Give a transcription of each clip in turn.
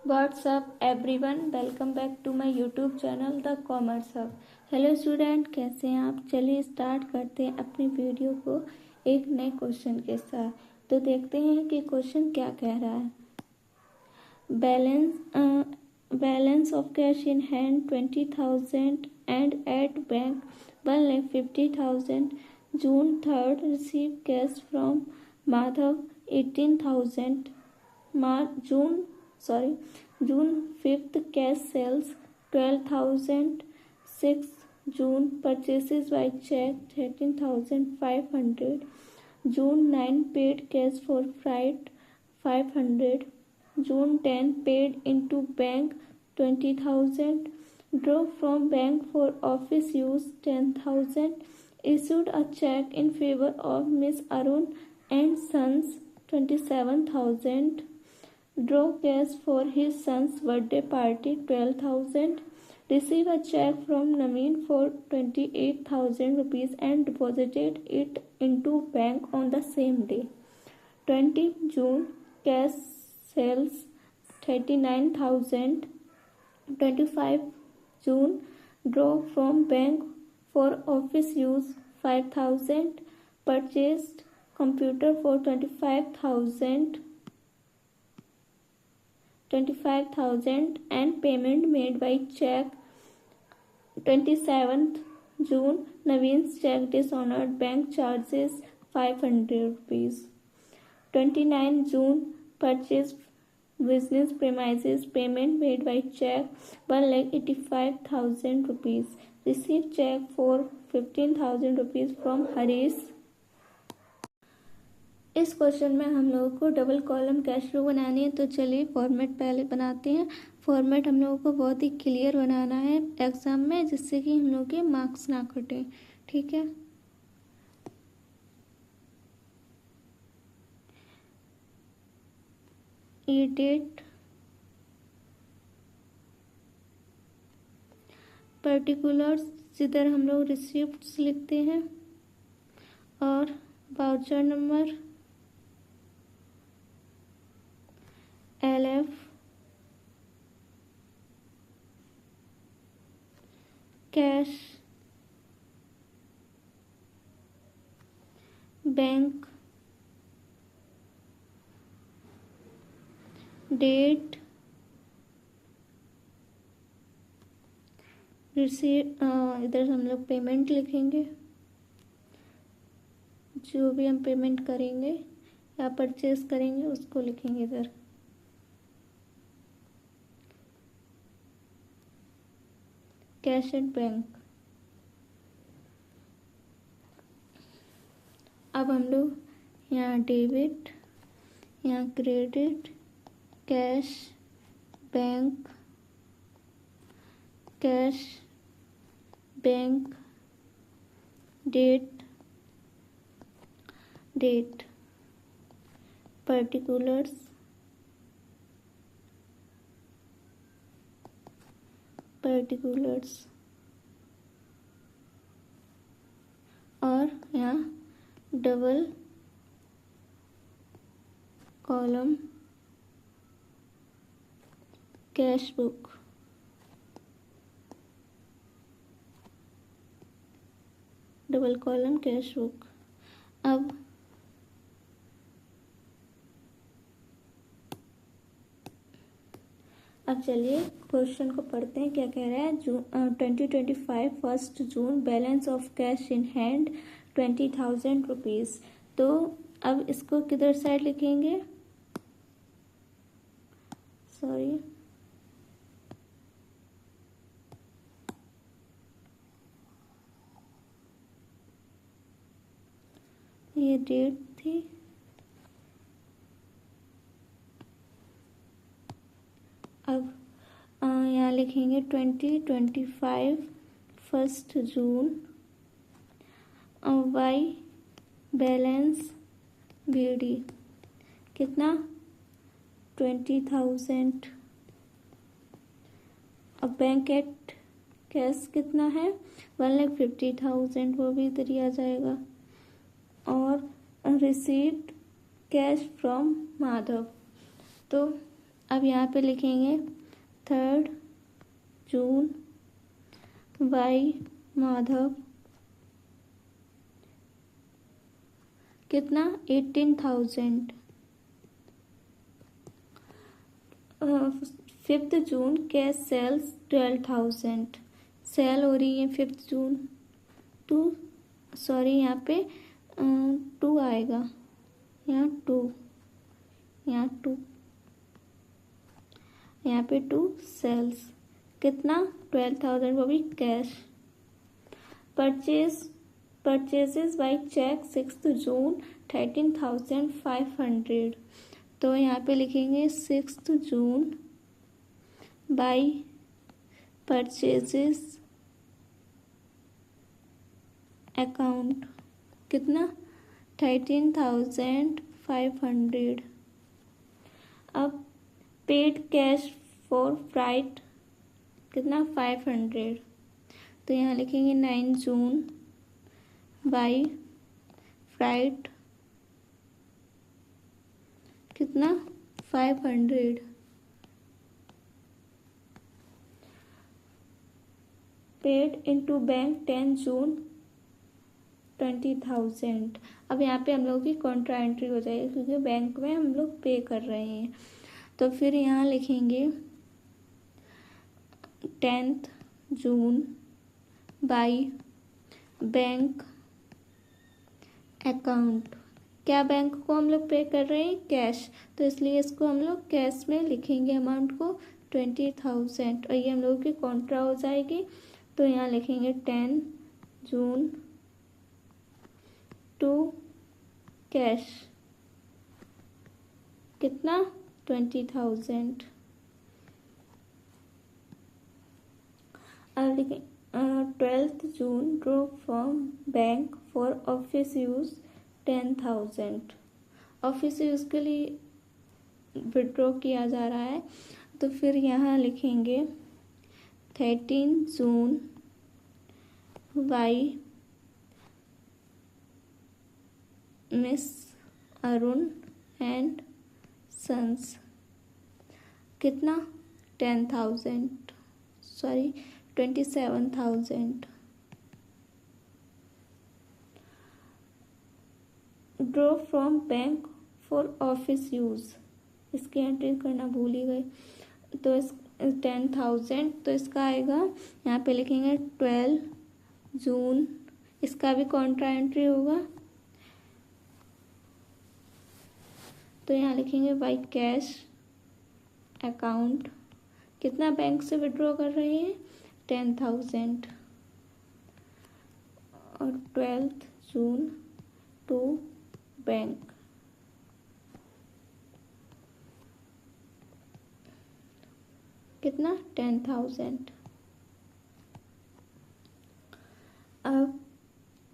What's up everyone, welcome back to my YouTube channel the commerce hub. Hello student, कैसे हैं आप? चलिए start करते हैं अपनी वीडियो को एक नए क्वेश्चन के साथ। तो देखते हैं कि क्वेश्चन क्या कह रहा है। Balance of cash in hand 20,000 and at bank 1,50,000। June 3rd receive cash from Madhav 18,000। June 5th cash sales 12,000. 6th June purchases by check 13,500. June 9 paid cash for freight 500. June 10 paid into bank 20,000. Draw from bank for office use 10,000. Issued a check in favor of Miss Arun and Sons 27,000. Draw cash for his son's birthday party 12,000. Receive a check from Naveen for 28,000 rupees and deposited it into bank on the same day. 20 June cash sales 39,000. 25 June draw from bank for office use 5,000. Purchased computer for 25,000 and payment made by check. 27th June Naveen's check dishonored, bank charges 500 rupees. 29 June purchase business premises, payment made by check 1,85,000 rupees. Received check for 15,000 rupees from Harish। इस question में हम लोगों को double column cash flow बनानी है। तो चलिए format पहले बनाते हैं। फॉर्मेट हम लोगों को बहुत ही क्लियर बनाना है एग्जाम में, जिससे कि हम लोग के मार्क्स ना कटे। ठीक है, ये डेट, पर्टिकुलर्स इधर हम लोग रिसिप्ट्स लिखते हैं, और voucher number LF, cash, bank, date, इधर हम लोग पेमेंट लिखेंगे, जो भी हम पेमेंट करेंगे या परचेज करेंगे उसको लिखेंगे इधर। Cash and bank. अब हम लोग यहाँ डेबिट, यहाँ credit, cash, bank, cash, bank, date, particulars, और यहाँ double column cash book. Double column cash book. अब चलिए क्वेश्चन को पढ़ते हैं, क्या कह रहा है। 2025 1 June balance of cash in hand 20,000 rupees. तो अब इसको किधर साइड लिखेंगे, सॉरी, ये डेट थी, अब यहाँ लिखेंगे 2025 1 जून। वाई बैलेंस BD कितना 20,000। अब बैंक एट कैश कितना है 1,50,000, वो भी इधर ही आ जाएगा। और रिसीव्ड कैश फ्रॉम माधव, तो अब यहाँ पे लिखेंगे 3 जून बाई माधव, कितना 18,000। 5 जून कैश सेल्स 12,000, सेल हो रही है 5 जून। यहाँ पे 2 आएगा, यहाँ 2, यहाँ 2, यहाँ पे 2 सेल्स, कितना 12,000, वो भी कैश। परचेजेस बाई चेक 6 जून 13,500, तो यहाँ पे लिखेंगे 6 जून बाई परचेजेस अकाउंट, कितना 13,500। अब पेड कैश फॉर फ्राइट, कितना 500, तो यहाँ लिखेंगे 9 जून बाई फ्राइट, कितना 500। पेड इनटू बैंक 10 जून 20,000। अब यहाँ पे हम लोग की कॉन्ट्रा एंट्री हो जाएगी क्योंकि बैंक में हम लोग पे कर रहे हैं। तो फिर यहाँ लिखेंगे 10 जून बाई बैंक अकाउंट, क्या बैंक को हम लोग पे कर रहे हैं, कैश, तो इसलिए इसको हम लोग कैश में लिखेंगे अमाउंट को 20,000, और ये हम लोग की कॉन्ट्रा हो जाएगी। तो यहाँ लिखेंगे 10 जून टू कैश, कितना 20,000। अब लिखें 12 June draw from bank for office use 10,000, office use के लिए विड्रॉ किया जा रहा है। तो फिर यहाँ लिखेंगे 13 June by Miss Arun and sons, कितना 27,000। Draw from bank for office use, इसकी एंट्री करना भूल ही गए। तो इस 10,000, तो इसका आएगा, यहाँ पे लिखेंगे 12 जून, इसका भी कॉन्ट्रा एंट्री होगा। तो यहाँ लिखेंगे बाई कैश अकाउंट, कितना बैंक से विड्रॉ कर रहे हैं 10,000, और 12 जून टू बैंक, कितना 10,000। अब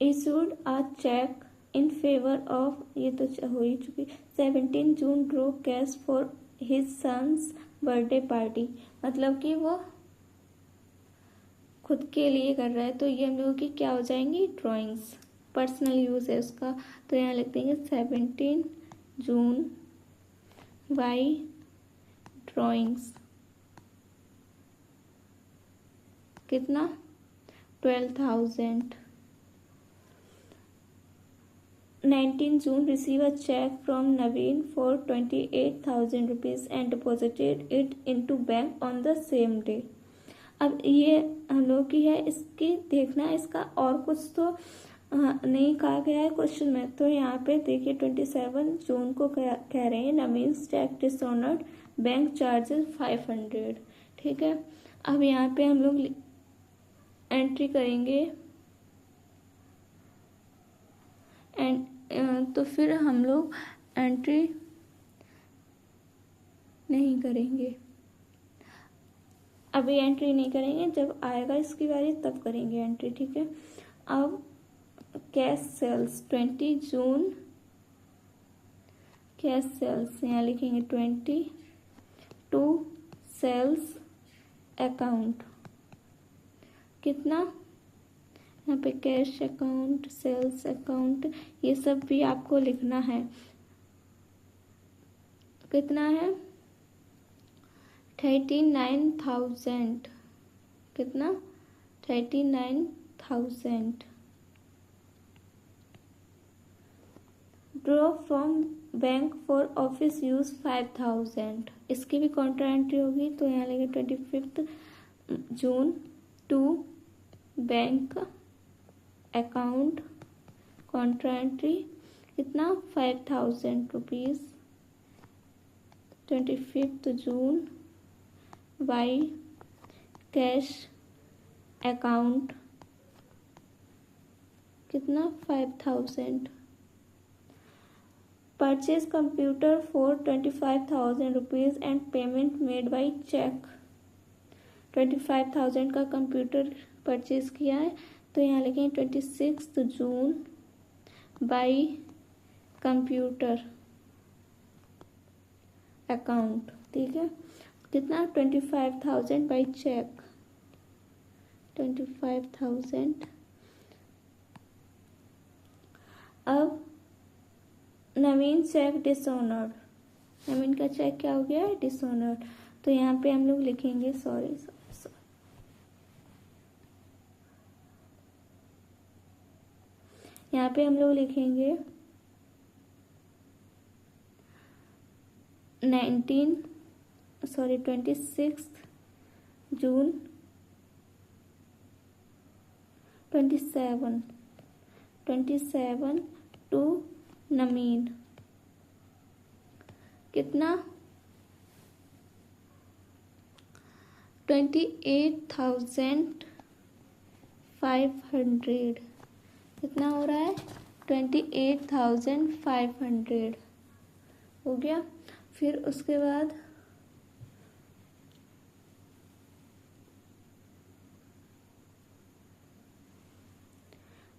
issued a cheque in favour of, ये तो हो ही चुकी, 17 June draw cash for his sons birthday party, मतलब कि वो खुद के लिए कर रहा है। तो ये हम लोगों की क्या हो जाएंगी, ड्राइंग्स, पर्सनल यूज है उसका। तो यहाँ लिख देंगे 17 जून बाई ड्राइंग्स, कितना 12,000। 19 June receive a check from Naveen for 28,000 rupees and deposited it into bank on the same day। अब ये हम लोग की है, इसकी देखना इसका और कुछ तो नहीं कहा गया है क्वेश्चन में। तो यहाँ पे देखिए 27 जून को कह रहे हैं नवीन चेक डिसऑनर्ड, बैंक चार्जेस 500, ठीक है। अब यहाँ पे हम लोग एंट्री करेंगे तो फिर हम लोग एंट्री नहीं करेंगे, अभी एंट्री नहीं करेंगे, जब आएगा इसकी बारी तब करेंगे एंट्री, ठीक है। अब कैश सेल्स 20 जून, कैश सेल्स यहाँ लिखेंगे 20 टू सेल्स अकाउंट, कितना, यहाँ पे कैश अकाउंट, सेल्स अकाउंट, ये सब भी आपको लिखना है। कितना है 39,000 कितना 39,000। Draw from bank for office use 5,000, इसकी भी कॉन्ट्रा एंट्री होगी। तो यहाँ लेंगे 25 June to bank account contra entry कितना 5,000 rupees. 25 June by cash account कितना 5,000। Purchase computer for 25,000 rupees and payment made by cheque. 25,000 का कंप्यूटर परचेज किया है, तो यहाँ लिखेंगे 26 जून बाई कंप्यूटर अकाउंट, ठीक है। कितना 25,000 बाई चेक 25,000। अब नवीन चेक डिसऑनर्ड, नवीन का चेक क्या हो गया डिसऑनर्ड। तो यहाँ पे हम लोग लिखेंगे सॉरी यहाँ पे हम लोग लिखेंगे 26 जून 27 टू नवीन कितना 28,500 कितना हो रहा है 28,500 हो गया। फिर उसके बाद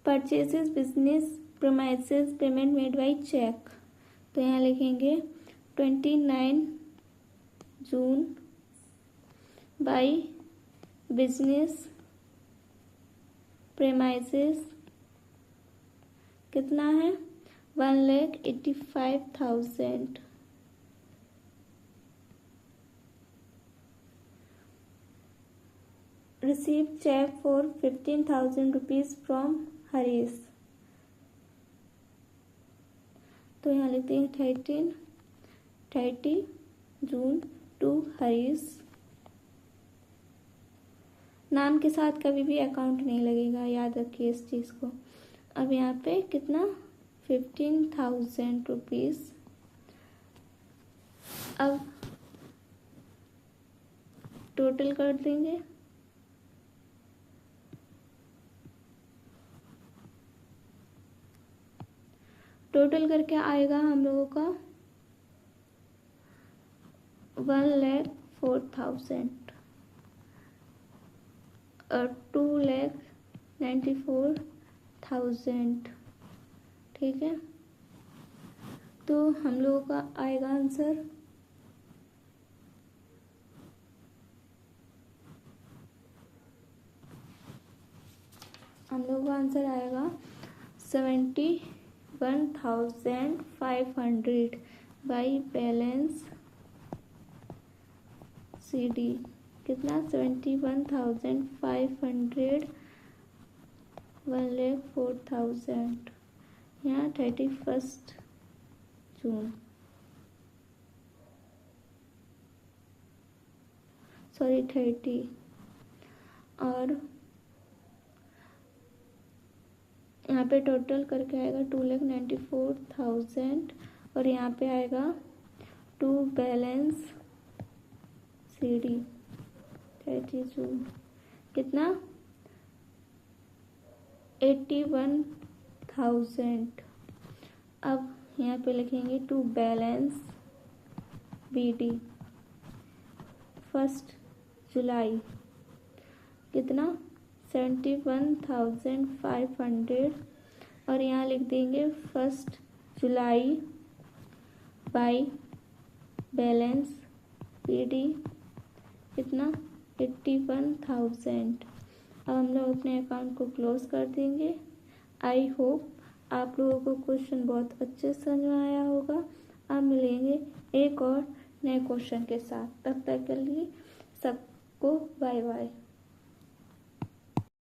purchases business premises payment made by cheque. तो यहाँ लिखेंगे 29 जून बाई बिजनेस प्रीमाइसेस कितना है 1,85,000। Receive cheque for 15,000 rupees from Harish. तो यहाँ लिखते हैं 30 जून टू हरीश। नाम के साथ कभी भी अकाउंट नहीं लगेगा, याद रखिए इस चीज़ को। अब यहाँ पे कितना 15,000 रुपीज। अब टोटल कर देंगे, टोटल करके आएगा हम लोगों का 1,04,000 और 2,94,000, ठीक है। तो हम लोगों का आएगा आंसर आएगा 71,500 बाई बैलेंस CD कितना 71,500 1,04,000 यहाँ 31 जून सॉरी 30 और यहाँ पे टोटल करके आएगा 2,94,000 और यहाँ पे आएगा टू बैलेंस CD 30 जून कितना 81,000। अब यहाँ पे लिखेंगे टू बैलेंस BD 1 जुलाई कितना 71,500 और यहाँ लिख देंगे 1 जुलाई बाई बैलेंस PD कितना 81,000। अब हम लोग अपने अकाउंट को क्लोज कर देंगे। आई होप आप लोगों को क्वेश्चन बहुत अच्छे से समझ में आया होगा। अब मिलेंगे एक और नए क्वेश्चन के साथ। तब तक के लिए सबको बाय बाय।